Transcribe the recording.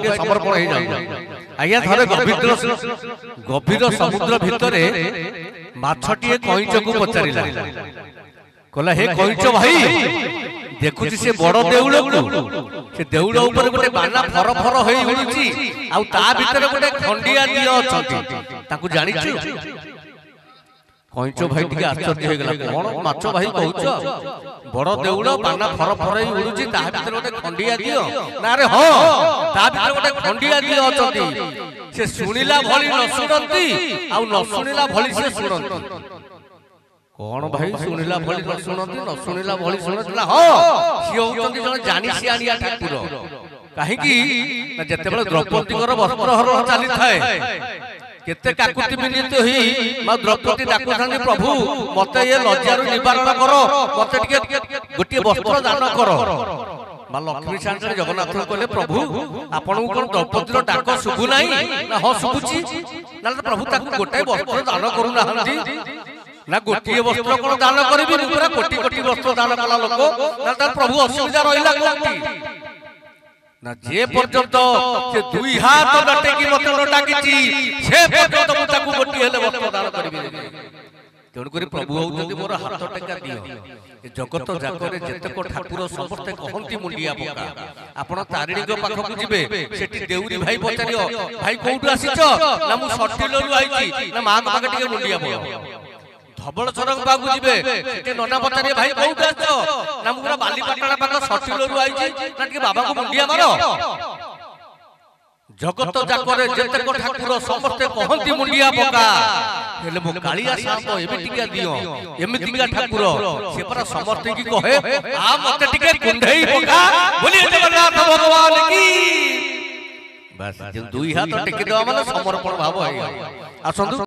टिके समर्पण हे जाउ आज्ञा थरे गभीर समुद्र भितर माछटिए कइच को पचारिला कहला हे कइच भाई देखुची से बड़ देउल को से देउल ऊपर गोटे बाना फर फर होई उड़ुची आ ता भीतर गोटे खंडिया दिय अछंती ताकू जानिछु कइच भाई टिके आश्चर्य हो गेला कोन माछ भाई कहउछ बड़ देउल बाना फर फर होई उड़ुची ता भीतर गोटे खंडिया दिय ना रे हां ता भीतर गोटे खंडिया दिय अछंती से सुनिला भली न सुनंती आ न सुनिला भली से सुनंती कौन भाई सुनिला भली न सुनती न सुनिला भली सुनतला हां सी होचंती जण जानि सियानिया ठाकुर काहे की जते बेले द्रौपदी कर वस्त्र हरण चाली थाए केते काकुति विनीत होई मा द्रौपदी डाकुथानी प्रभु मते ये लज्जारु निवारण करो मते टिके गोटे वस्त्र दान करो मा लक्ष्मी सानरे जगन्नाथ कहले प्रभु आपन कोन द्रौपदी रो डाक सुबु नाही ना हां सुबुची ना प्रभु ताकू गोटे वस्त्र दान करू नाहंती ना गोटे वस्त्र कोन दान करबी पूरा कोटी कोटी वस्त्र दान कला लोक ना त प्रभु असुविधा रहिला कोंती ना जे पर्यंत से दुई हाथ डटे की मते न डाकिची से पर्यंत मु ताकू गोटी हेले वस्त्र दान करबी तेणु करी प्रभु होउतंती मोर हाथ टेका दियो ए जगत जाकरे जेतक ठाकुर समस्ते कहंती मुंडिया पका आपण तारिणी को पाखक जिबे सेठी देउरी भाई पचारियो भाई कोउटु आसीछ ना मु सटिलरु आइची ना मा पाखक टिके मुंडिया पका धबल सरंग बागु जिबे सेठी नना पचारियो भाई कोउटु आछो ना मु पूरा बालीपाटଣା पाखक सटिलरु आइची ना टिके बाबा को मुंडिया मारो जगत जाकरे जेतक ठाकुर समस्ते कहंती मुंडिया पका हेले मो कालिया साप एबे टिका दियो एमितिका ठाकुर से पर समस्ते की कहे आ मते टिके कुंढई पका बोली जगन्नाथ भगवान की बस दुई हाथ टिके दवा माने समर्पण भाव है आसंतु।